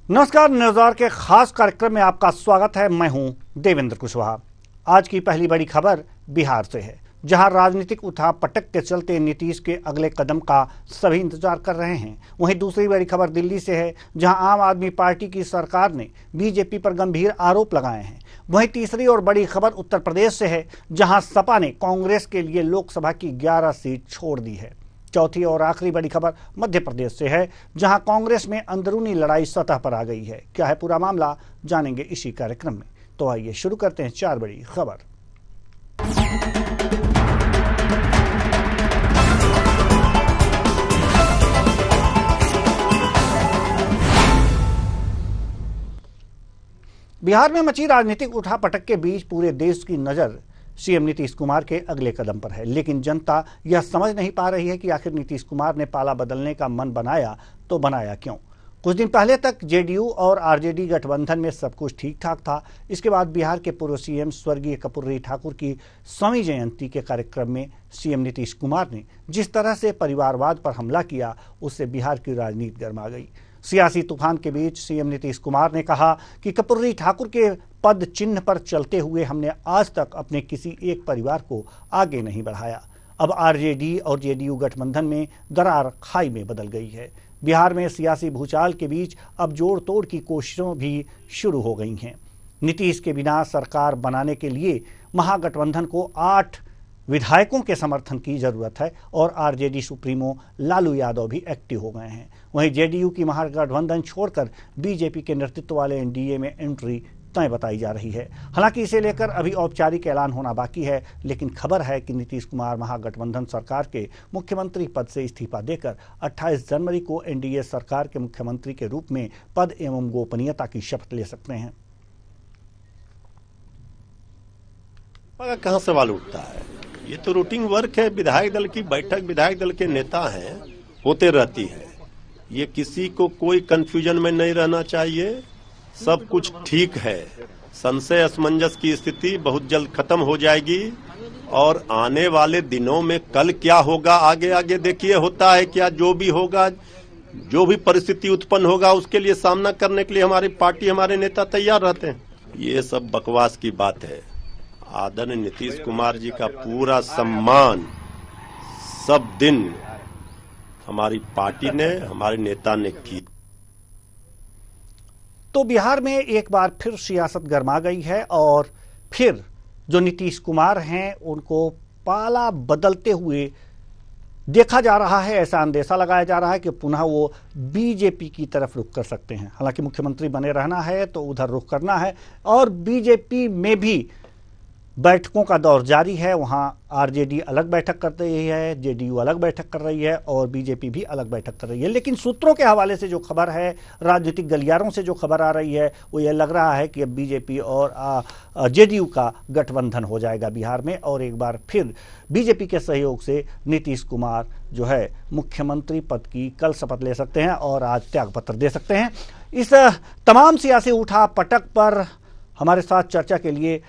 नमस्कार। न्यूज़ के खास कार्यक्रम में आपका स्वागत है। मैं हूं देवेंद्र कुशवाहा। आज की पहली बड़ी खबर बिहार से है, जहां राजनीतिक उठापटक के चलते नीतीश के अगले कदम का सभी इंतजार कर रहे हैं। वहीं दूसरी बड़ी खबर दिल्ली से है, जहां आम आदमी पार्टी की सरकार ने बीजेपी पर गंभीर आरोप लगाए हैं। वहीं तीसरी और बड़ी खबर उत्तर प्रदेश से है, जहां सपा ने कांग्रेस के लिए लोकसभा की 11 सीट छोड़ दी है। चौथी और आखिरी बड़ी खबर मध्य प्रदेश से है, जहां कांग्रेस में अंदरूनी लड़ाई सतह पर आ गई है। क्या है पूरा मामला, जानेंगे इसी कार्यक्रम में। तो आइए शुरू करते हैं चार बड़ी खबर। बिहार में मची राजनीतिक उठापटक के बीच पूरे देश की नजर सीएम नीतीश कुमार के अगले कदम पर है, लेकिन जनता यह समझ नहीं पा रही है कि आखिर नीतीश कुमार ने पाला बदलने का मन बनाया तो बनाया क्यों। कुछ दिन पहले तक जेडीयू और आरजेडी गठबंधन में सब कुछ ठीक ठाक था। इसके बाद बिहार के पूर्व सीएम स्वर्गीय कर्पूरी ठाकुर की 100वीं जयंती के कार्यक्रम में सीएम नीतीश कुमार ने जिस तरह से परिवारवाद पर हमला किया, उससे बिहार की राजनीति गर्मा गई। सियासी तूफान के बीच सीएम नीतीश कुमार ने कहा कि कर्पूरी ठाकुर के पद चिन्ह पर चलते हुए हमने आज तक अपने किसी एक परिवार को आगे नहीं बढ़ाया। अब आरजेडी और जेडीयू गठबंधन में दरार खाई में बदल गई है। बिहार में सियासी भूचाल के बीच अब जोड़ तोड़ की कोशिशें भी शुरू हो गई हैं। नीतीश के बिना सरकार बनाने के लिए महागठबंधन को 8 विधायकों के समर्थन की जरूरत है और आरजेडी सुप्रीमो लालू यादव भी एक्टिव हो गए हैं। वहीं जेडीयू की महागठबंधन छोड़कर बीजेपी के नेतृत्व वाले एनडीए में एंट्री तय बताई जा रही है। हालांकि इसे लेकर अभी औपचारिक ऐलान होना बाकी है, लेकिन खबर है कि नीतीश कुमार महागठबंधन सरकार के मुख्यमंत्री पद से इस्तीफा देकर 28 जनवरी को एनडीए सरकार के मुख्यमंत्री के रूप में पद एवं गोपनीयता की शपथ ले सकते हैं। कहाँ सवाल उठता है? ये तो रूटीन वर्क है। विधायक दल की बैठक विधायक दल के नेता हैं, होते रहती है। ये किसी को कोई कंफ्यूजन में नहीं रहना चाहिए। सब कुछ ठीक है। संशय असमंजस की स्थिति बहुत जल्द खत्म हो जाएगी और आने वाले दिनों में कल क्या होगा आगे आगे देखिए होता है क्या। जो भी होगा, जो भी परिस्थिति उत्पन्न होगा, उसके लिए सामना करने के लिए हमारी पार्टी, हमारे नेता तैयार रहते हैं। ये सब बकवास की बात है। आदरणीय नीतीश कुमार जी का पूरा सम्मान सब दिन हमारी पार्टी ने, हमारे नेता ने की। तो बिहार में एक बार फिर सियासत गर्मा गई है और फिर जो नीतीश कुमार हैं उनको पाला बदलते हुए देखा जा रहा है। ऐसा अंदेशा लगाया जा रहा है कि पुनः वो बीजेपी की तरफ रुख कर सकते हैं। हालांकि मुख्यमंत्री बने रहना है तो उधर रुख करना है और बीजेपी में भी बैठकों का दौर जारी है। वहां आरजेडी अलग बैठक कर रही है, जेडीयू अलग बैठक कर रही है और बीजेपी भी अलग बैठक कर रही है। लेकिन सूत्रों के हवाले से जो खबर है, राजनीतिक गलियारों से जो खबर आ रही है, वो ये लग रहा है कि अब बीजेपी और जेडीयू का गठबंधन हो जाएगा बिहार में और एक बार फिर बीजेपी के सहयोग से नीतीश कुमार जो है मुख्यमंत्री पद की कल शपथ ले सकते हैं और आज त्यागपत्र दे सकते हैं। इस तमाम सियासी उठापटक पर हमारे साथ चर्चा के लिए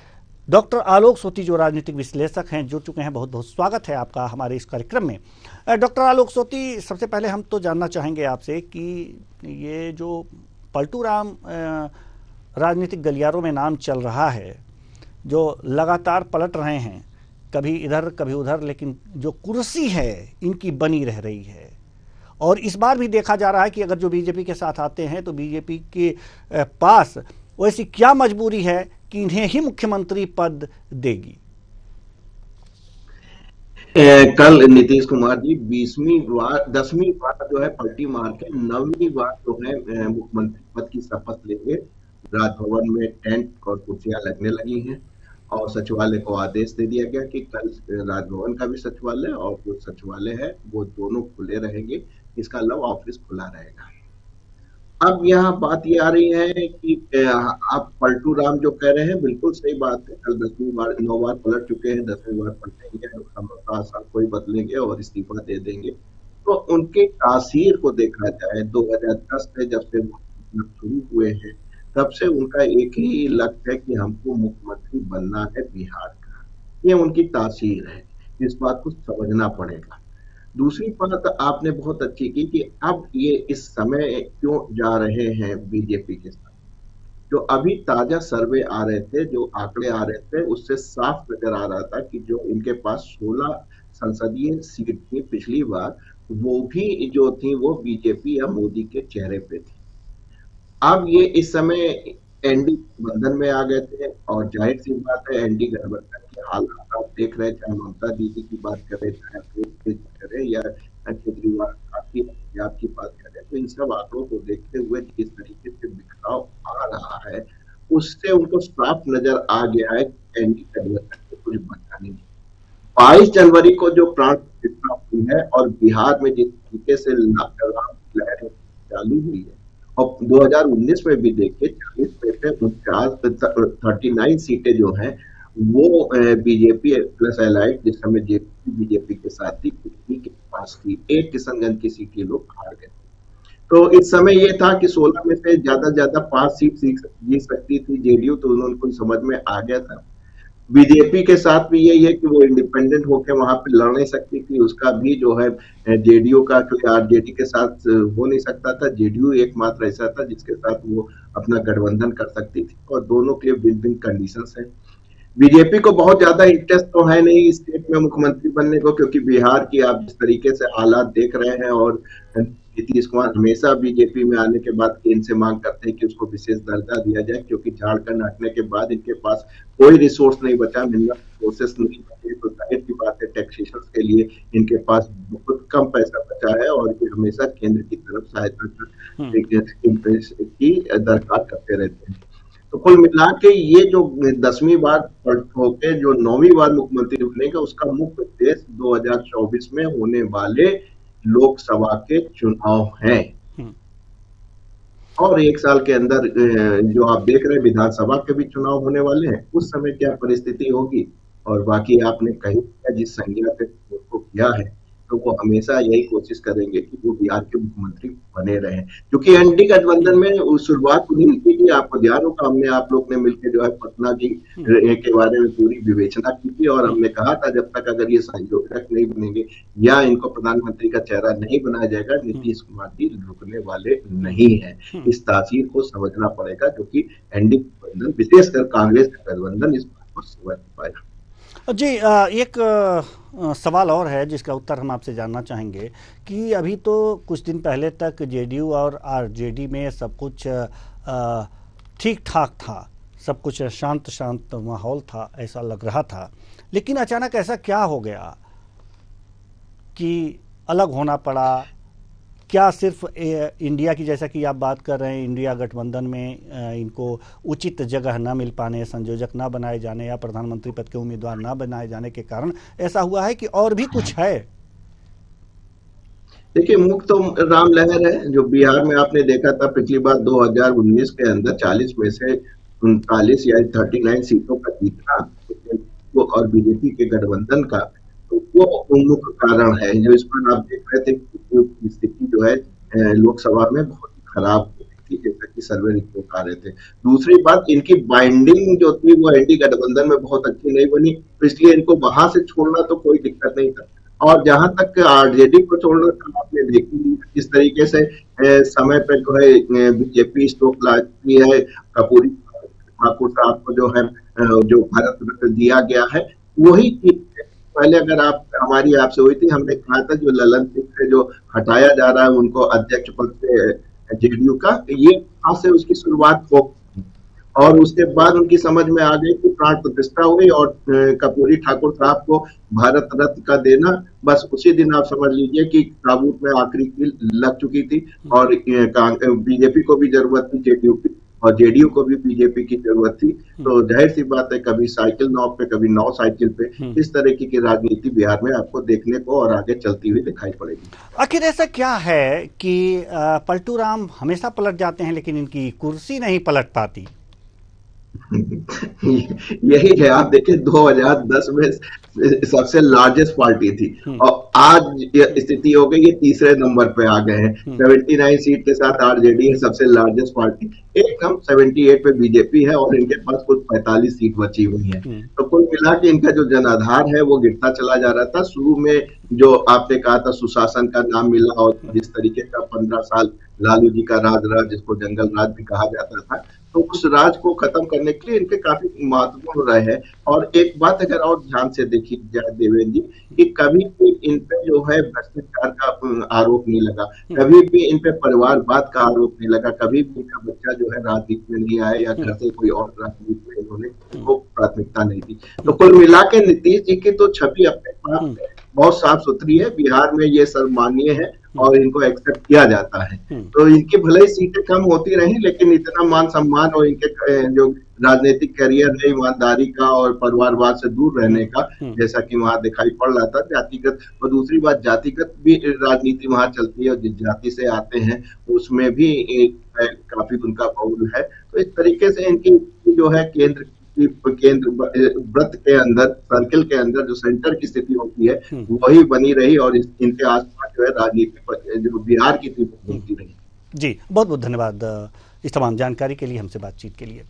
डॉक्टर आलोक सोती जो राजनीतिक विश्लेषक हैं जुड़ चुके हैं। बहुत बहुत स्वागत है आपका हमारे इस कार्यक्रम में। डॉक्टर आलोक सोती, सबसे पहले हम तो जानना चाहेंगे आपसे कि ये जो पलटू राम राजनीतिक गलियारों में नाम चल रहा है, जो लगातार पलट रहे हैं, कभी इधर कभी उधर, लेकिन जो कुर्सी है इनकी बनी रह रही है और इस बार भी देखा जा रहा है कि अगर जो बीजेपी के साथ आते हैं तो बीजेपी के पास वैसी क्या मजबूरी है कि इन्हें ही मुख्यमंत्री पद देगी। कल नीतीश कुमार जी 10वीं बार जो है पलटी मार के 9वीं बार जो है मुख्यमंत्री पद की शपथ लेंगे। राजभवन में टेंट और कुर्सियां लगने लगी हैं और सचिवालय को आदेश दे दिया गया कि कल राजभवन का भी सचिवालय और जो सचिवालय है वो दोनों खुले रहेंगे। इसका अलावा ऑफिस खुला रहेगा। अब यहाँ बात ये आ रही है कि आप पलटू राम जो कह रहे हैं बिल्कुल सही बात है। कल 10वीं बार 9 बार पलट चुके हैं, 10वीं बार पलटेंगे, साल कोई बदलेंगे और इस्तीफा दे देंगे। तो उनके तासीर को देखा जाए 2010 से जब से शुरू हुए हैं तब से उनका एक ही लक्ष्य है कि हमको मुख्यमंत्री बनना है बिहार का। ये उनकी तासीर है, इस बात को समझना पड़ेगा। दूसरी बात आपने बहुत अच्छी की कि अब ये इस समय क्यों जा रहे हैं बीजेपी के साथ। जो अभी ताजा सर्वे आ रहे थे, जो आंकड़े आ रहे थे, उससे साफ नजर आ रहा था कि जो इनके पास 16 संसदीय सीट थी पिछली बार, वो भी जो थी वो बीजेपी या मोदी के चेहरे पे थी। अब ये इस समय एनडी गठबंधन में आ गए थे और जाहिर सी बात है एनडी गठबंधन के हालात आप देख रहे हैं, चाहे ममता दीदी की बात करें, चाहे अखिलेश करें या केजरीवाल आपकी की बात करें, तो इन सब आंकड़ों को देखते हुए जिस तरीके से बिखराव आ रहा है, उससे उनको साफ नजर आ गया है कि एनडी गठबंधन को कुछ बचा नहीं। 22 जनवरी को जो प्राण प्रतिष्ठा हुई है और बिहार में जिस तरीके से लहरें चालू हुई है, और 2019 में भी देखिए 40 में से 39 सीटें जो हैं वो बीजेपी प्लस एलाइड जिस समय जेपी बीजेपी के साथ थी के पास थी। एक किशनगंज की सीट ये लोग हार गए। तो इस समय ये था कि 16 में से ज्यादा 5 सीट जीत सकती थी जेडीयू, तो उनको समझ में आ गया था। बीजेपी के साथ भी यही है कि वो इंडिपेंडेंट होकर वहां पे लड़ नहीं सकती थी, उसका भी जो है जेडीयू का कोई आरजेडी के साथ हो नहीं सकता था। जेडीयू एकमात्र ऐसा था जिसके साथ वो अपना गठबंधन कर सकती थी और दोनों के लिए विन विन कंडीशंस है। बीजेपी को बहुत ज्यादा इंटरेस्ट तो है नहीं स्टेट में मुख्यमंत्री बनने को, क्योंकि बिहार की आप जिस तरीके से हालात देख रहे हैं और नीतीश कुमार हमेशा बीजेपी में आने के बाद केंद्र से मांग करते हैं कि उसको विशेष दर्जा दिया जाए, क्योंकि झारखंड हटने के बाद इनके पास कोई रिसोर्स नहीं बचा, मिनरल रिसोर्सेस नहीं बचे, तो जाहिर की बात है टैक्सेशन के लिए इनके पास बहुत कम पैसा बचा है और ये हमेशा केंद्र की तरफ सहायता की दरकार करते रहते हैं। तो कुल मिला के ये जो 10वीं बार होके जो 9वीं बार मुख्यमंत्री बनेगा, उसका मुख्य उद्देश्य 2024 में होने वाले लोकसभा के चुनाव हैं। और 1 साल के अंदर जो आप देख रहे हैं विधानसभा के भी चुनाव होने वाले हैं, उस समय क्या परिस्थिति होगी। और बाकी आपने कहीं जिस संज्ञा से उसको किया है, तो वो हमेशा यही कोशिश करेंगे कि वो बिहार के मुख्यमंत्री बने रहे, क्योंकि एनडी गठबंधन में शुरुआत उन्हीं की थी। आपको ध्यान होगा हमने आप लोग ने मिलकर जो है पटना की के बारे में पूरी विवेचना की थी और हमने कहा था जब तक अगर ये संयोजक नहीं बनेंगे या इनको प्रधानमंत्री का चेहरा नहीं बनाया जाएगा, नीतीश कुमार जी रुकने वाले नहीं है। इस तासीर को समझना पड़ेगा, क्योंकि एनडी गठबंधन विशेषकर कांग्रेस का गठबंधन इस बात को समझ पाएगा। जी, एक सवाल और है जिसका उत्तर हम आपसे जानना चाहेंगे कि अभी तो कुछ दिन पहले तक जेडीयू और आरजेडी में सब कुछ ठीक ठाक था, सब कुछ शांत माहौल था, ऐसा लग रहा था। लेकिन अचानक ऐसा क्या हो गया कि अलग होना पड़ा? क्या सिर्फ इंडिया की, जैसा कि आप बात कर रहे हैं, इंडिया गठबंधन में इनको उचित जगह न मिल पाने, संयोजक न बनाए जाने या प्रधानमंत्री पद के उम्मीदवार न बनाए जाने के कारण ऐसा हुआ है कि और भी कुछ है? देखिए, मुख्य तो राम लहर है जो बिहार में आपने देखा था पिछली बार 2019 के अंदर 40 में से 39 या 39 सीटों का जीतना वो और बीजेपी के गठबंधन का, तो वो मुख्य कारण है। जो इस पर आप देख रहे थे कि स्थिति जो है लोकसभा में बहुत खराब हो रही थी, जैसा कि सर्वे रिपोर्ट आ रहे थे। दूसरी बात, इनकी बाइंडिंग जो थी वो एनडी गठबंधन में बहुत अच्छी नहीं बनी, तो इसलिए इनको वहां से छोड़ना तो कोई दिक्कत नहीं था। और जहां तक आरजेडी को छोड़ना था, आपने देखी किस तरीके से समय पर जो है बीजेपी स्टॉक लाती है। कपूरी ठाकुर साहब को जो है जो भारत रत्न दिया गया है, वही चीज पहले अगर आप हमारी आपसे हुई थी, हमने कहा था जो ललन सिंह से जो हटाया जा रहा है उनको अध्यक्ष पद से जेडीयू का, ये वहां से उसकी शुरुआत हो और उसके बाद उनकी समझ में आ गई कि प्राण प्रतिष्ठा हुई और कपूरी ठाकुर साहब को भारत रत्न का देना, बस उसी दिन आप समझ लीजिए कि ताबूत में आखिरी कील लग चुकी थी और बीजेपी को भी जरूरत थी जेडीयू की और जेडीयू को भी बीजेपी की जरूरत थी। तो जाहिर सी बात है, कभी साइकिल नौ पे कभी 9 साइकिल पे, इस तरह की राजनीति बिहार में आपको देखने को और आगे चलती हुई दिखाई पड़ेगी। आखिर ऐसा क्या है कि पलटू राम हमेशा पलट जाते हैं लेकिन इनकी कुर्सी नहीं पलट पाती? यही है। आप देखिए 2010 में सबसे लार्जेस्ट पार्टी थी, और आज स्थिति हो गई ये तीसरे नंबर पे आ गए हैं। 79 सीट के साथ आरजेडी है सबसे लार्जेस्ट पार्टी, एकदम 78 पे बीजेपी है और इनके पास कुछ 45 सीट बची हुई है। तो कुल मिला के इनका जो जनाधार है वो गिरता चला जा रहा था। शुरू में जो आपने कहा था सुशासन का नाम मिला, और जिस तरीके का 15 साल लालू जी का राज रहा, जिसको जंगल राज भी कहा जाता था, तो उस राज को खत्म करने के लिए इनके काफी महत्वपूर्ण रहे हैं। और एक बात अगर और ध्यान से देखी जाए देवेंद्र जी, कि कभी भी इन पे जो है भ्रष्टाचार का आरोप नहीं लगा, कभी भी इन पे परिवारवाद का आरोप नहीं लगा, कभी भी इनका बच्चा जो है राजनीति में नहीं आया या घर से कोई और राजनीति में इन्होंने वो प्राथमिकता नहीं दी। तो कुल मिला के नीतीश जी की तो छवि अपने पास बहुत साफ सुथरी है, बिहार में ये सर्वमान्य है और इनको एक्सेप्ट किया जाता है। तो इनकी भले ही सीटें कम होती रही, लेकिन इतना मान सम्मान और इनके जो राजनीतिक करियर है ईमानदारी का और परिवारवाद से दूर रहने का, जैसा कि वहां दिखाई पड़ रहा था जातिगत। और दूसरी बात, जातिगत भी राजनीति वहां चलती है और जिस जाति से आते हैं उसमें भी काफी उनका बहुल है। तो इस तरीके से इनकी जो है केंद्र वृत्त के अंदर, सर्किल के अंदर जो सेंटर की स्थिति होती है वही बनी रही, और इनके आसपास जो है राजनीति जो बिहार की थी वो घूमती रही। जी, बहुत बहुत धन्यवाद इस तमाम जानकारी के लिए, हमसे बातचीत के लिए।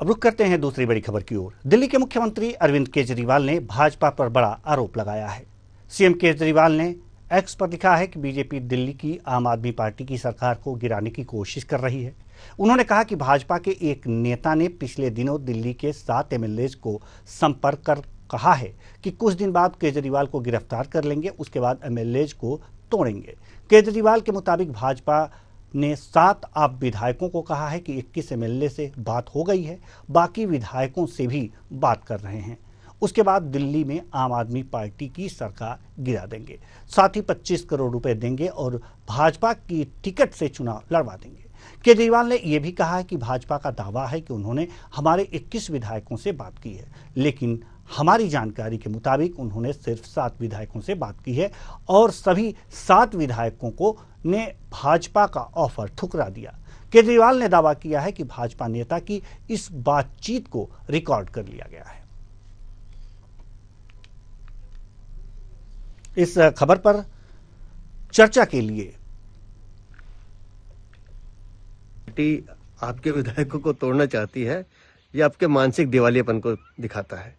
अब रुक करते हैं दूसरी बड़ी खबर की ओर। दिल्ली के मुख्यमंत्री अरविंद केजरीवाल ने भाजपा पर बड़ा आरोप लगाया है। सीएम केजरीवाल ने एक्स पर लिखा है कि बीजेपी दिल्ली की आम आदमी पार्टी की सरकार को गिराने की कोशिश कर रही है। उन्होंने कहा कि भाजपा के एक नेता ने पिछले दिनों दिल्ली के 7 एमएलए को संपर्क कर कहा है कि कुछ दिन बाद केजरीवाल को गिरफ्तार कर लेंगे, उसके बाद एमएलए को तोड़ेंगे। केजरीवाल के मुताबिक भाजपा ने 7 आप विधायकों को कहा है कि 21 एमएलए से बात हो गई है, बाकी विधायकों से भी बात कर रहे हैं। उसके बाद दिल्ली में आम आदमी पार्टी की सरकार गिरा देंगे, साथ ही 25 करोड़ रुपए देंगे और भाजपा की टिकट से चुनाव लड़वा देंगे। केजरीवाल ने यह भी कहा है कि भाजपा का दावा है कि उन्होंने हमारे 21 विधायकों से बात की है, लेकिन हमारी जानकारी के मुताबिक उन्होंने सिर्फ 7 विधायकों से बात की है और सभी 7 विधायकों को ने भाजपा का ऑफर ठुकरा दिया। केजरीवाल ने दावा किया है कि भाजपा नेता की इस बातचीत को रिकॉर्ड कर लिया गया है। इस खबर पर चर्चा के लिए आपके विधायकों को तोड़ना चाहती है, यह आपके मानसिक दिवालियापन को दिखाता है।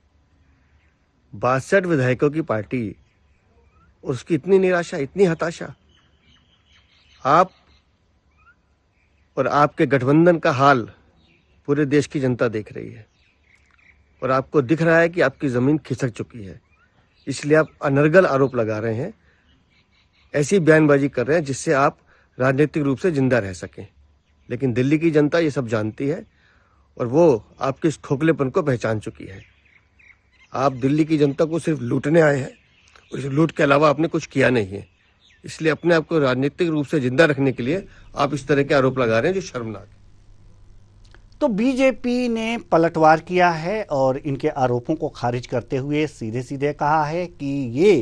62 विधायकों की पार्टी और उसकी इतनी निराशा, इतनी हताशा। आप और आपके गठबंधन का हाल पूरे देश की जनता देख रही है और आपको दिख रहा है कि आपकी जमीन खिसक चुकी है, इसलिए आप अनर्गल आरोप लगा रहे हैं, ऐसी बयानबाजी कर रहे हैं जिससे आप राजनीतिक रूप से जिंदा रह सकें। लेकिन दिल्ली की जनता ये सब जानती है और वो आपके इस खोखलेपन को पहचान चुकी है। आप दिल्ली की जनता को सिर्फ लूटने आए हैं, इस लूट के अलावा आपने कुछ किया नहीं है, इसलिए अपने आप को राजनीतिक रूप से जिंदा रखने के लिए आप इस तरह के आरोप लगा रहे हैं जो शर्मनाक है। तो बीजेपी ने पलटवार किया है और इनके आरोपों को खारिज करते हुए सीधे सीधे कहा है कि ये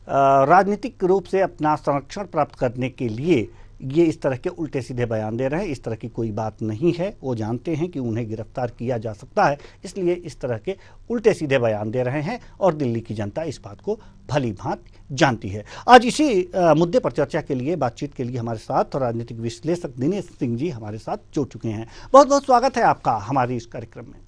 राजनीतिक रूप से अपना संरक्षण प्राप्त करने के लिए ये इस तरह के उल्टे सीधे बयान दे रहे हैं। इस तरह की कोई बात नहीं है, वो जानते हैं कि उन्हें गिरफ्तार किया जा सकता है, इसलिए इस तरह के उल्टे सीधे बयान दे रहे हैं और दिल्ली की जनता इस बात को भली भांति जानती है। आज इसी मुद्दे पर चर्चा के लिए, बातचीत के लिए हमारे साथ राजनीतिक विश्लेषक दिनेश सिंह जी हमारे साथ जुड़ चुके हैं। बहुत बहुत स्वागत है आपका हमारी इस कार्यक्रम में।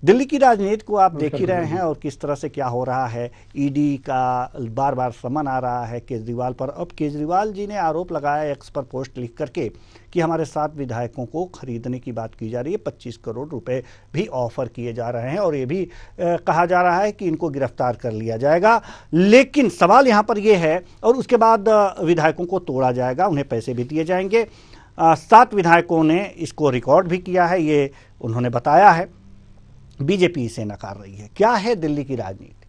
दिल्ली की राजनीति को आप देख ही रहे हैं और किस तरह से क्या हो रहा है। ईडी का बार बार समन आ रहा है केजरीवाल पर। अब केजरीवाल जी ने आरोप लगाया एक्स पर पोस्ट लिख करके कि हमारे 7 विधायकों को खरीदने की बात की जा रही है, 25 करोड़ रुपए भी ऑफर किए जा रहे हैं और ये भी कहा जा रहा है कि इनको गिरफ्तार कर लिया जाएगा। लेकिन सवाल यहाँ पर यह है, और उसके बाद विधायकों को तोड़ा जाएगा, उन्हें पैसे भी दिए जाएंगे। 7 विधायकों ने इसको रिकॉर्ड भी किया है, ये उन्होंने बताया है। बीजेपी इसे नकार रही है। क्या है दिल्ली की राजनीति?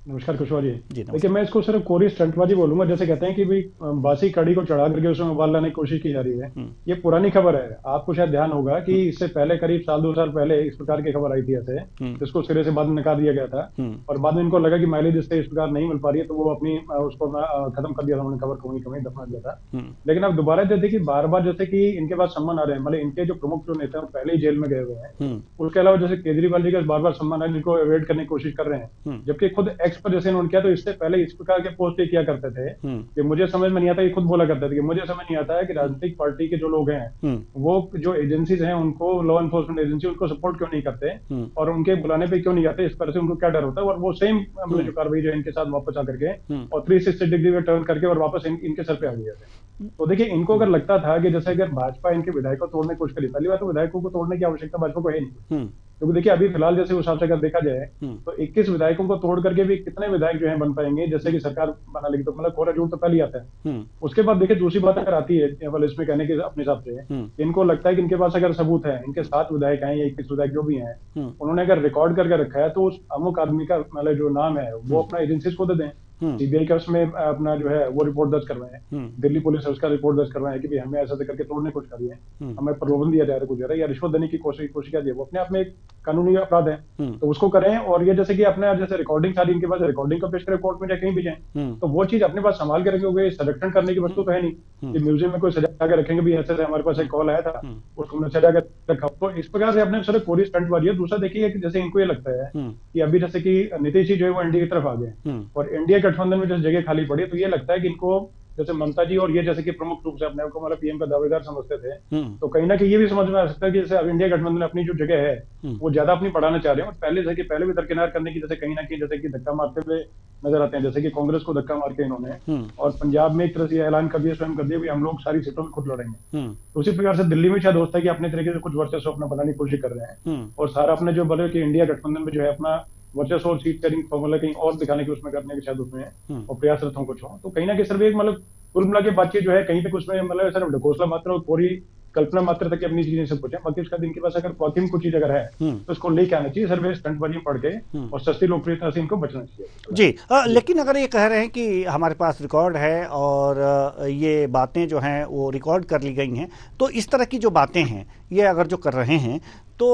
नमस्कार कुशवाहा जी। नमस्कार। देखिए, मैं इसको सिर्फ कोरी स्टंटबाजी बोलूंगा। जैसे कहते हैं कि भाई बासी कड़ी को चढ़ा करके उसमें उबाल लाने की कोशिश की जा रही है। ये पुरानी खबर है। आपको शायद ध्यान होगा कि इससे पहले करीब साल 2 साल पहले इस प्रकार की खबर आई थी ऐसे, जिसको सिरे से बाद में नकार दिया गया था। और बाद में इनको लगा कि माइलेज इससे इस प्रकार नहीं मिल पा रही है, तो वो अपनी उसको खत्म कर दिया था उन्होंने, खबर को वहीं कहीं दफना दिया था। लेकिन अब दोबारा जैसे कि बार बार जैसे कि इनके पास सम्मान आ रहे हैं, मतलब इनके जो प्रमुख जो नेता हैं पहले ही जेल में गए हुए हैं। उसके अलावा जैसे केजरीवाल जी का बार बार सम्मान है, जिनको अवॉइड करने की कोशिश कर रहे हैं। जबकि खुद एक्स पर जैसे उन्होंने किया, तो इससे पहले इस प्रकार के पोस्ट किया करते थे कि मुझे समझ में नहीं आता, ये खुद बोला करते थे कि मुझे समझ नहीं आता है कि राजनीतिक पार्टी के जो लोग हैं वो जो एजेंसीज हैं उनको, लॉ एनफोर्समेंट एजेंसी, उनको सपोर्ट क्यों नहीं करते और उनके बुलाने पे क्यों नहीं आते, इस तरह से उनको क्या डर होता है। और वो सेम जो कार्रवाई जो इनके साथ वापस आकर के और 360 डिग्री में टर्न करके और वापस इनके सर पे आ गए थे। तो देखिए, इनको अगर लगता था कि जैसे अगर भाजपा इनके विधायकों को तोड़ने की कोशिश करी, पहली बात तो विधायकों को तोड़ने की आवश्यकता भाजपा को है नहीं। क्योंकि देखिए, अभी फिलहाल जैसे उस हिसाब से अगर देखा जाए तो 21 विधायकों को तोड़ करके भी कितने विधायक जो है बन पाएंगे, जैसे कि सरकार बना लेगी, तो मतलब कोरा जोड़ तो पहले ही आता है। उसके बाद देखिए, दूसरी बात अगर आती है केवल इसमें कहने के अपने हिसाब से, इनको लगता है कि इनके पास अगर सबूत है, इनके 7 विधायक हैं या 21 विधायक जो भी हैं, उन्होंने अगर रिकॉर्ड करके रखा है, तो उस अमुक आदमी का मतलब जो नाम है वो अपना एजेंसीज को दे दें। सीबीआई का उसमें अपना जो है वो रिपोर्ट दर्ज करवाएं, दिल्ली पुलिस है उसका रिपोर्ट दर्ज करवाएं कि भाई हमें ऐसा करके तोड़ने की कोशिश करी है, हमें प्रलोभन दिया जा रहा है, कुछ जा रहा है या रिश्वत देने की कोशिश किया जाए, वो अपने आप में एक कानूनी अपराध है, तो उसको करें। और ये जैसे कि अपने जैसे रिकॉर्डिंग सारी इनके पास, रिकॉर्डिंग का पेश करें कोर्ट में, या कहीं भी जाए, तो वो चीज अपने पास संभाल के रखेंगे। संरक्षण करने की वस्तु तो है नहीं कि म्यूजियम में कोई सजा के रखेंगे, भी ऐसे हमारे पास एक कॉल आया था उसको हमने सजा के रखा। तो इस प्रकार से अपने सिर्फ कोरी स्टंट वाली है। दूसरा देखिए कि जैसे इनको ये लगता है कि अभी जैसे कि नीतीश जी जो है वो एनडीए की तरफ आ गए और एनडीए गठबंधन में जैसे जगह खाली पड़ी, तो ये लगता है कि इनको जैसे ममता जी और ये जैसे कि प्रमुख रूप से अपने को मतलब पीएम का दावेदार समझते थे, तो कहीं ना कहीं ये भी समझ में आ सकता है कि जैसे अब इंडिया गठबंधन अपनी जो जगह है वो ज्यादा अपनी बढ़ाना चाह रहे हैं और पहले भी दरकिनार करने की जैसे कहीं ना कहीं जैसे कि धक्का मारते हुए नजर आते हैं। जैसे कि कांग्रेस को धक्का मार के इन्होंने और पंजाब में एक तरह से ऐलान कर दिया, स्वयं कर दिया कि हम लोग सारी सीटों में खुद लड़ेंगे। तो उसी प्रकार से दिल्ली में शायद होता है कि अपने तरीके से कुछ वर्चस्व अपना बनाने की कोशिश कर रहे हैं और सारा अपने जो बोले कि इंडिया गठबंधन में जो है अपना वर्चस्व और सीट शेयरिंग फॉर्मूला कहीं और दिखाने की उसमें करने के शायद उसमें और प्रयासरत हों कुछ हो। तो कहीं ना कहीं सिर्फ एक मतलब कुल मिला के बातचीत जो है कहीं तक उसमें मतलब सिर्फ ढकोसला मात्र और पूरी कल्पना मात्र तक अपनी चीजें सब कुछ है। बाकी उसका दिन के पास अगर वाकई में कुछ चीज अगर है तो उसको लेके आना चाहिए, सिर्फ स्टंटबाजी पढ़ के और सस्ती लोकप्रियता से इनको बचना चाहिए जी। लेकिन अगर ये कह रहे हैं कि हमारे पास रिकॉर्ड है और ये बातें जो हैं वो रिकॉर्ड कर ली गई हैं, तो इस तरह की जो बातें हैं ये अगर जो कर रहे हैं तो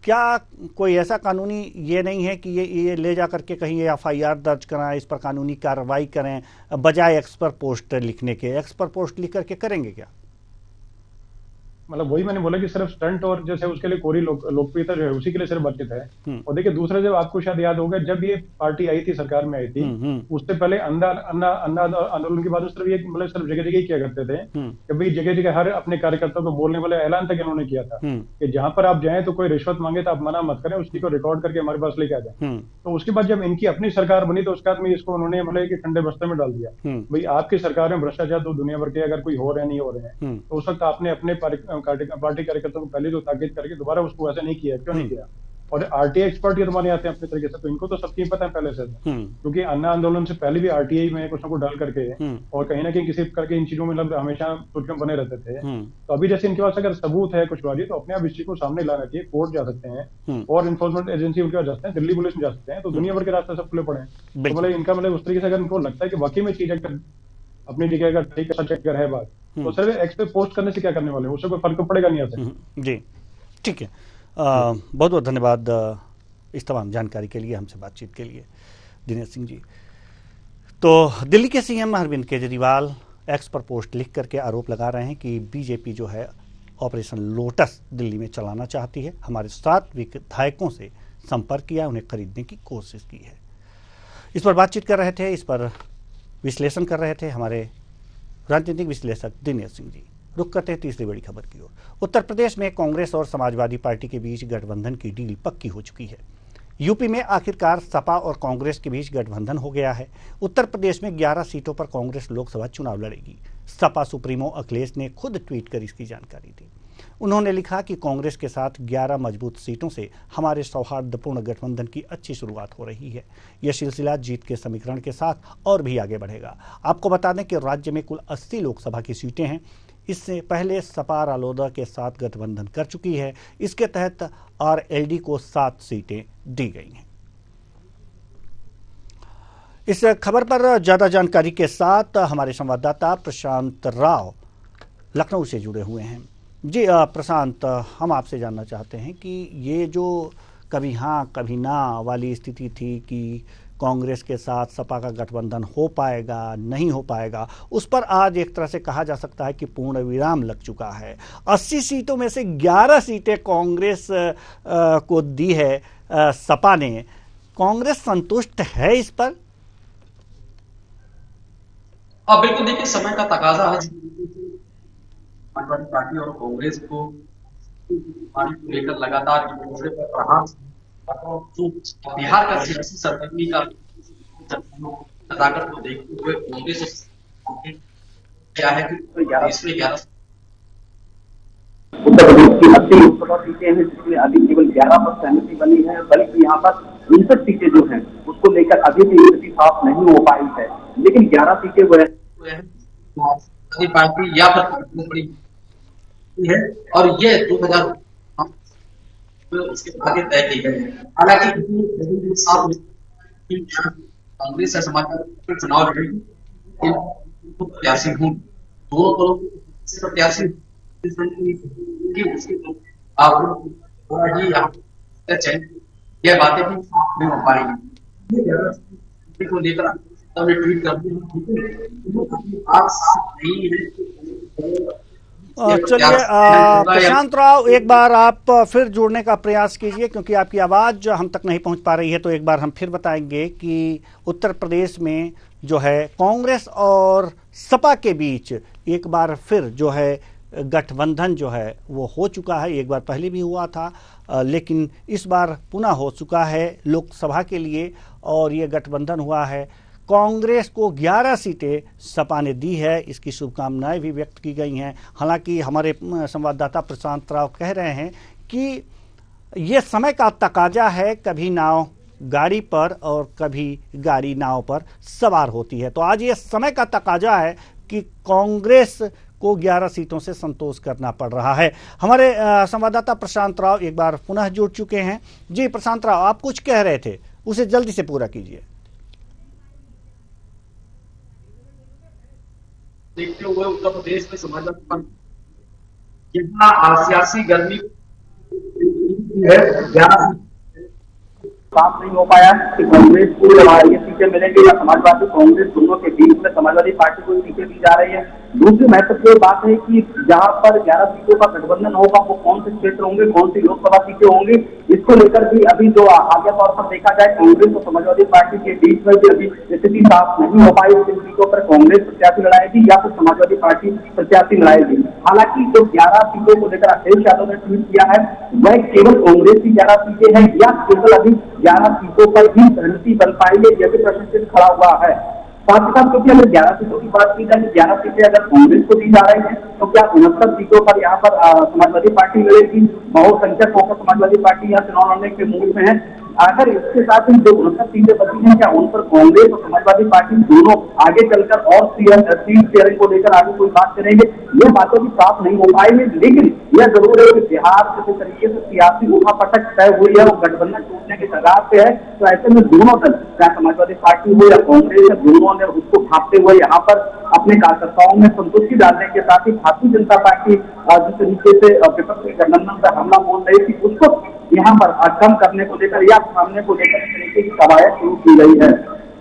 क्या कोई ऐसा कानूनी ये नहीं है कि ये ले जा करके कहीं एफआईआर दर्ज कराएं, इस पर कानूनी कार्रवाई करें, बजाय एक्स पर पोस्ट लिखने के? एक्स पर पोस्ट लिख करके करेंगे क्या? मतलब वही मैंने बोला कि सिर्फ स्टंट और जैसे उसके लिए कोरी लोकप्रियता जो है उसी के लिए सिर्फ बातचीत है। और देखिए दूसरा, जब आपको शायद याद होगा जब ये पार्टी आई थी, सरकार में आई थी, उससे पहले अन्ना आंदोलन के बाद सिर्फ ये मतलब सिर्फ जगह जगह किया करते थे कि भाई जगह जगह हर अपने कार्यकर्ताओं को बोलने वाले ऐलान तक इन्होंने किया था कि जहां पर आप जाएं तो कोई रिश्वत मांगे तो आप मना मत करें, उसकी को रिकॉर्ड करके हमारे पास लेके आ जाए। तो उसके बाद जब इनकी अपनी सरकार बनी तो उसके बाद में इसको उन्होंने मतलब ठंडे बस्ते में डाल दिया, भाई आपकी सरकार में भ्रष्टाचार तो दुनिया भर के अगर कोई हो रहे नहीं हो रहे हैं, तो उस वक्त आपने अपने पार्टी कार्यकर्ताओं को पहले तो ताकीद करके दोबारा उसको ऐसा नहीं किया, क्यों नहीं किया? और आरटीआई एक्सपर्ट ये तुम्हारे आते हैं अपने तरीके से, तो इनको तो सबकी पता है पहले से, क्योंकि अन्ना आंदोलन से पहले भी आरटीआई में कुछ ना कुछ डाल करके और कहीं ना कहीं किसी करके इन चीजों में मतलब हमेशा सुर्खियों बने रहते थे। तो अभी जैसे इनके पास अगर सबूत है कुछ वाली, तो अपने आप इस चीज को सामने लाना चाहिए, कोर्ट जा सकते हैं और इन्फोर्समेंट एजेंसी उनके पास जा सकते हैं, दिल्ली पुलिस में जा सकते हैं, तो दुनिया भर के रास्ते सब खुले पड़े हैं। तो मतलब इनका मतलब उस तरीके से अगर इनको लगता है कि वाकई में चीज अगर अपनी जगह अगर ठीक अगर है बात, तो सिर्फ एक्स पे पोस्ट करने से क्या करने वाले हैं, उससे कोई फर्क तो पड़ेगा नहीं आता। जी ठीक है, बहुत बहुत धन्यवाद इस तमाम जानकारी के लिए, हमसे बातचीत के लिए दिनेश सिंह जी। तो दिल्ली के सीएम अरविंद केजरीवाल एक्स पर पोस्ट लिख करके आरोप लगा रहे हैं कि बीजेपी जो है ऑपरेशन लोटस दिल्ली में चलाना चाहती है, हमारे 7 विधायकों से संपर्क किया, उन्हें खरीदने की कोशिश की है। इस पर बातचीत कर रहे थे, इस पर विश्लेषण कर रहे थे हमारे राजनीतिक विश्लेषक दिनेश सिंह जी। रुक करते हैं तीसरी बड़ी खबर की ओर। उत्तर प्रदेश में कांग्रेस और समाजवादी पार्टी के बीच गठबंधन की डील पक्की हो चुकी है। यूपी में आखिरकार सपा और कांग्रेस के बीच गठबंधन हो गया है। उत्तर प्रदेश में 11 सीटों पर कांग्रेस लोकसभा चुनाव लड़ेगी। सपा सुप्रीमो अखिलेश ने खुद ट्वीट कर इसकी जानकारी दी। उन्होंने लिखा कि कांग्रेस के साथ 11 मजबूत सीटों से हमारे सौहार्दपूर्ण गठबंधन की अच्छी शुरुआत हो रही है। यह सिलसिला जीत के समीकरण के साथ और भी आगे बढ़ेगा। आपको बता दें कि राज्य में कुल 80 लोकसभा की सीटें हैं। इससे पहले सपा रालोद के साथ गठबंधन कर चुकी है। इसके तहत आरएलडी को 7 सीटें दी गई हैं। इस खबर पर ज्यादा जानकारी के साथ हमारे संवाददाता प्रशांत राव लखनऊ से जुड़े हुए हैं। जी प्रशांत, हम आपसे जानना चाहते हैं कि ये जो कभी हाँ कभी ना वाली स्थिति थी कि कांग्रेस के साथ सपा का गठबंधन हो पाएगा नहीं हो पाएगा, उस पर आज एक तरह से कहा जा सकता है कि पूर्ण विराम लग चुका है। 80 सीटों में से 11 सीटें कांग्रेस को दी है सपा ने। कांग्रेस संतुष्ट है इस पर? बिल्कुल, देखिए समय का तकाजा है। समाजवादी पार्टी और कांग्रेस को लेकर लगातार प्रहार जो बिहार का सियासी सरगर्मी का ताकत को देखते हुए कांग्रेस क्या है कि इसमें 11 उत्तर प्रदेश की 80 लोकसभा सीटें हैं जिसमें अभी केवल 11 पर सहमति बनी है, बल्कि यहाँ पर 59 सीटें जो हैं उसको लेकर अभी भी स्थिति साफ नहीं हो पाई है। लेकिन 11 सीटें वो है पार्टी या फिर बड़ी है और ये 2000 उसके आगे तय की गई है। हालांकि कांग्रेस और समाजवादी चुनाव लड़ेगी, प्रत्याशी हूँ दोनों दलों प्रत्याशी यह बातें भी नहीं हो पाएगी को लेकर ट्वीट करते हैं। चलिए प्रशांत राव, एक बार आप फिर जुड़ने का प्रयास कीजिए क्योंकि आपकी आवाज हम तक नहीं पहुंच पा रही है। तो एक बार हम फिर बताएंगे कि उत्तर प्रदेश में जो है कांग्रेस और सपा के बीच एक बार फिर जो है गठबंधन जो है वो हो चुका है। एक बार पहले भी हुआ था लेकिन इस बार पुनः हो चुका है लोकसभा के लिए और ये गठबंधन हुआ है। कांग्रेस को 11 सीटें सपा ने दी है, इसकी शुभकामनाएं भी व्यक्त की गई हैं। हालांकि हमारे संवाददाता प्रशांत राव कह रहे हैं कि ये समय का तकाजा है, कभी नाव गाड़ी पर और कभी गाड़ी नाव पर सवार होती है। तो आज ये समय का तकाजा है कि कांग्रेस को 11 सीटों से संतोष करना पड़ रहा है। हमारे संवाददाता प्रशांत राव एक बार पुनः जुड़ चुके हैं। जी प्रशांत राव, आप कुछ कह रहे थे, उसे जल्दी से पूरा कीजिए। देखते हुए उत्तर प्रदेश में समाजवादी सियासी गर्मी है, साफ नहीं हो पाया कि कांग्रेस को ये सीटें मिलेंगी या समाजवादी कांग्रेस दोनों के बीच में समाजवादी पार्टी को सीटें दी जा रही है। दूसरी महत्वपूर्ण बात है कि जहां पर 11 सीटों का गठबंधन होगा वो कौन से क्षेत्र होंगे, कौन सी लोकसभा सीटें होंगी, इसको लेकर भी अभी जो आगे तौर पर देखा जाए कांग्रेस और समाजवादी पार्टी के बीच में भी अभी स्थिति साफ नहीं हो पाई। जिन सीटों पर कांग्रेस प्रत्याशी लड़ाएगी या फिर समाजवादी पार्टी प्रत्याशी लड़ाएगी। हालांकि जो 11 सीटों को लेकर अखिलेश यादव ने ट्वीट किया है वह केवल कांग्रेस की 11 सीटें हैं या केवल अभी 11 सीटों पर ही सहमति बन पाई है, यह भी प्रश्न चिन्ह खड़ा हुआ है। साथ ही साथ क्योंकि अगर 11 सीटों की बात की जाए, 11 सीटें अगर कांग्रेस को दी जा रही है तो क्या 69 सीटों पर यहाँ पर समाजवादी पार्टी लड़ेगी? बहुसंख्यक होकर समाजवादी पार्टी यहाँ चुनाव लड़ने के मूड में है। अगर इसके साथ ही जो 69 सीटें बची हैं क्या उन पर कांग्रेस और समाजवादी पार्टी दोनों आगे चलकर और सीट शेयरिंग को लेकर आगे कोई बात करेंगे? ये बातें भी साफ नहीं हो पाएंगी। लेकिन यह जरूर है कि बिहार जिस तरीके से सियासी उठापटक तय हुई है वो गठबंधन टूटने के कगार पे है। तो ऐसे में दोनों दल, चाहे समाजवादी पार्टी हो या कांग्रेस, दोनों ने उसको भापते हुए यहाँ पर अपने कार्यकर्ताओं में संतुष्टि डालने के साथ ही भारतीय जनता पार्टी जिस तरीके से विपक्ष के गठबंधन पर हमला बोल रही थी उसको यहाँ पर कम करने को लेकर या सामने को लेकर इस तरीके की कवायद शुरू की गई है।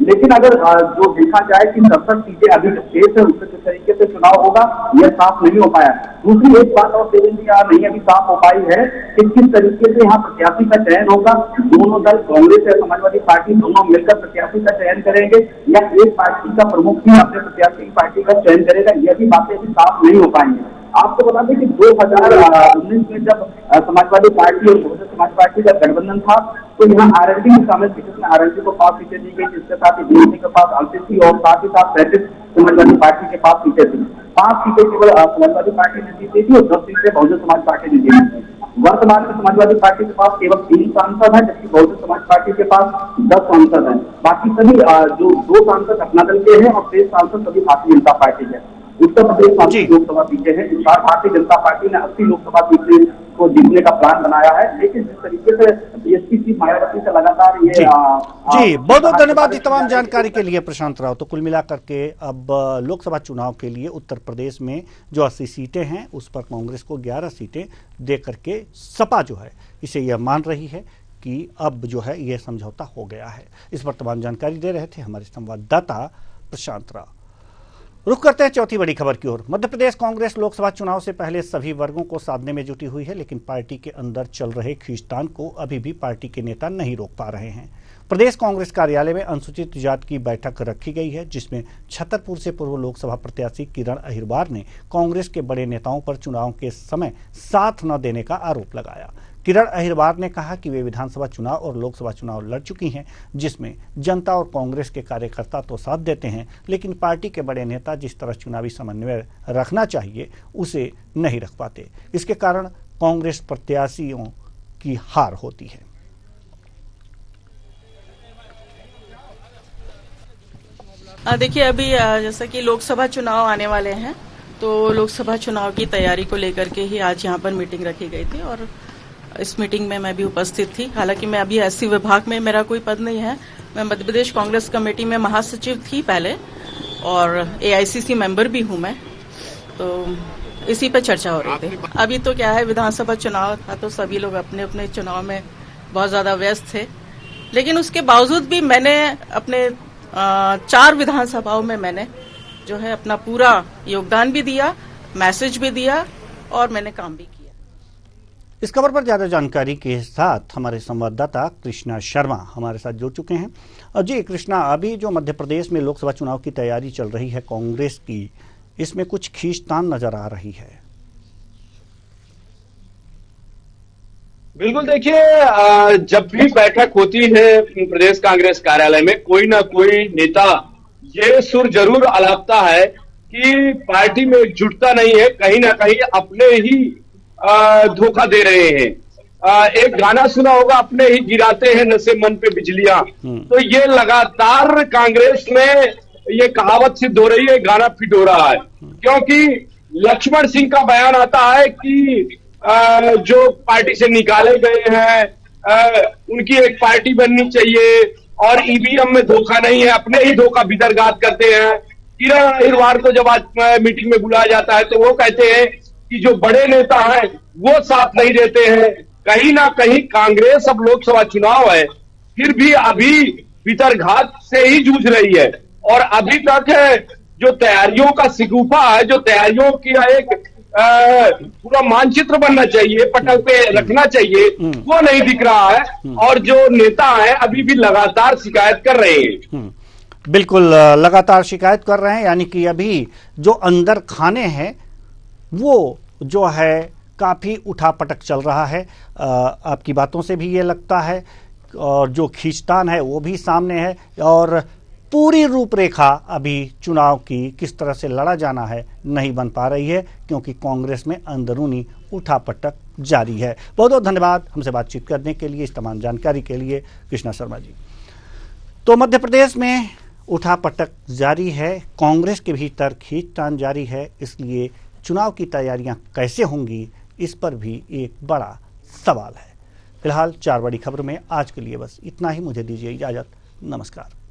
लेकिन अगर जो देखा जाए कि 67 सीटें अभी जो शेष है उससे किस तरीके से चुनाव होगा यह साफ नहीं हो पाया। दूसरी एक बात और देवेंद्र यहाँ नहीं अभी साफ हो पाई है कि किस तरीके से यहाँ प्रत्याशी का चयन होगा। दोनों दल कांग्रेस या समाजवादी पार्टी दोनों मिलकर प्रत्याशी का चयन करेंगे या एक पार्टी का प्रमुख ही अपने प्रत्याशी की पार्टी का चयन करेगा, यह भी बातें अभी साफ नहीं हो पाएंगी। आपको बता दें कि 2019 में जब समाजवादी पार्टी और बहुजन समाज पार्टी का गठबंधन था तो यहाँ आरएलडी में शामिल थी, जिसमें आरएलडी को 5 सीटें दी गई, जिसके साथ ही बीएसपी के पास 38 थी और साथ ही साथ 35 समाजवादी पार्टी के पास सीटें थी। 5 सीटें केवल समाजवादी पार्टी ने जीती थी और 10 सीटें बहुजन समाज पार्टी ने जीती थी। वर्तमान में समाजवादी पार्टी के पास केवल 3 सांसद हैं जबकि बहुजन समाज पार्टी के पास 10 सांसद हैं। बाकी सभी जो 2 सांसद अपना दल के हैं और 3 सांसद सभी भारतीय जनता पार्टी के। उत्तर प्रदेश में लोकसभा सीटें हैं। इस बार भारतीय जनता पार्टी ने 80 लोकसभा सीटें को जीतने का प्लान बनाया है। लेकिन जिस तरीके से बीएसपी चीफ मायावती से लगातार ये जी बहुत बहुत धन्यवाद इस तमाम जानकारी के लिए प्रशांत राव। तो कुल मिलाकर के अब लोकसभा चुनाव के लिए उत्तर प्रदेश में जो 80 सीटें हैं उस पर कांग्रेस को 11 सीटें दे करके सपा जो है इसे यह मान रही है कि अब जो है यह समझौता हो गया है। इस पर तमाम जानकारी दे रहे थे हमारे संवाददाता प्रशांत राव। रुख करते हैं चौथी बड़ी खबर की ओर। मध्य प्रदेश कांग्रेस लोकसभा चुनाव से पहले सभी वर्गों को साधने में जुटी हुई है, लेकिन पार्टी के अंदर चल रहे खींचतान को अभी भी पार्टी के नेता नहीं रोक पा रहे हैं। प्रदेश कांग्रेस कार्यालय में अनुसूचित जाति की बैठक रखी गई है, जिसमें छतरपुर से पूर्व लोकसभा प्रत्याशी किरण अहिरवार ने कांग्रेस के बड़े नेताओं पर चुनाव के समय साथ न देने का आरोप लगाया। किरण अहिरवार ने कहा कि वे विधानसभा चुनाव और लोकसभा चुनाव लड़ चुकी हैं, जिसमें जनता और कांग्रेस के कार्यकर्ता तो साथ देते हैं, लेकिन पार्टी के बड़े नेता जिस तरह चुनावी समन्वय रखना चाहिए उसे नहीं रख पाते। इसके कारण कांग्रेस प्रत्याशियों की हार होती है। देखिए, अभी जैसा कि लोकसभा चुनाव आने वाले हैं, तो लोकसभा चुनाव की तैयारी को लेकर के ही आज यहाँ पर मीटिंग रखी गई थी और इस मीटिंग में मैं भी उपस्थित थी। हालांकि मैं अभी एससी विभाग में मेरा कोई पद नहीं है। मैं मध्य प्रदेश कांग्रेस कमेटी में महासचिव थी पहले और एआईसीसी मेंबर भी हूं मैं, तो इसी पे चर्चा हो रही थी। अभी तो क्या है, विधानसभा चुनाव था तो सभी लोग अपने अपने चुनाव में बहुत ज्यादा व्यस्त थे, लेकिन उसके बावजूद भी मैंने अपने 4 विधानसभाओं में मैंने जो है अपना पूरा योगदान भी दिया, मैसेज भी दिया और मैंने काम भी किया। इस खबर पर ज्यादा जानकारी के साथ हमारे संवाददाता कृष्णा शर्मा हमारे साथ जुड़ चुके हैं। जी कृष्णा, अभी जो मध्य प्रदेश में लोकसभा चुनाव की तैयारी चल रही है कांग्रेस की, इसमें कुछ खींचतान नजर आ रही है। बिल्कुल, देखिए, जब भी बैठक होती है प्रदेश कांग्रेस कार्यालय में, कोई ना कोई नेता ये सुर जरूर अलापता है कि पार्टी में एकजुटता नहीं है, कहीं ना कहीं अपने ही धोखा दे रहे हैं। एक गाना सुना होगा, अपने ही गिराते हैं नशे मन पे बिजलियां। तो ये लगातार कांग्रेस में ये कहावत सिद्ध हो रही है, गाना फिट हो रहा है, क्योंकि लक्ष्मण सिंह का बयान आता है कि जो पार्टी से निकाले गए हैं उनकी एक पार्टी बननी चाहिए और ईवीएम में धोखा नहीं है, अपने ही धोखा बिदरगात करते हैं। किरण अहिरवार को जब आज मीटिंग में बुलाया जाता है तो वो कहते हैं कि जो बड़े नेता हैं वो साथ नहीं देते हैं। कहीं ना कहीं कांग्रेस अब लोकसभा चुनाव है, फिर भी अभी भीतरघात से ही जूझ रही है और अभी तक जो तैयारियों का शिगुफा है, जो तैयारियों की एक पूरा मानचित्र बनना चाहिए, पटल पे रखना चाहिए, वो नहीं दिख रहा है और जो नेता है अभी भी लगातार शिकायत कर रहे हैं। बिल्कुल, लगातार शिकायत कर रहे हैं, यानी कि अभी जो अंदर खाने हैं वो जो है काफी उठापटक चल रहा है। आपकी बातों से भी ये लगता है और जो खींचतान है वो भी सामने है और पूरी रूपरेखा अभी चुनाव की किस तरह से लड़ा जाना है नहीं बन पा रही है, क्योंकि कांग्रेस में अंदरूनी उठापटक जारी है। बहुत बहुत धन्यवाद हमसे बातचीत करने के लिए, इस तमाम जानकारी के लिए कृष्णा शर्मा जी। तो मध्य प्रदेश में उठापटक जारी है, कांग्रेस के भीतर खींचतान जारी है, इसलिए चुनाव की तैयारियां कैसे होंगी इस पर भी एक बड़ा सवाल है। फिलहाल 4 बड़ी खबर में आज के लिए बस इतना ही। मुझे दीजिए इजाजत। नमस्कार।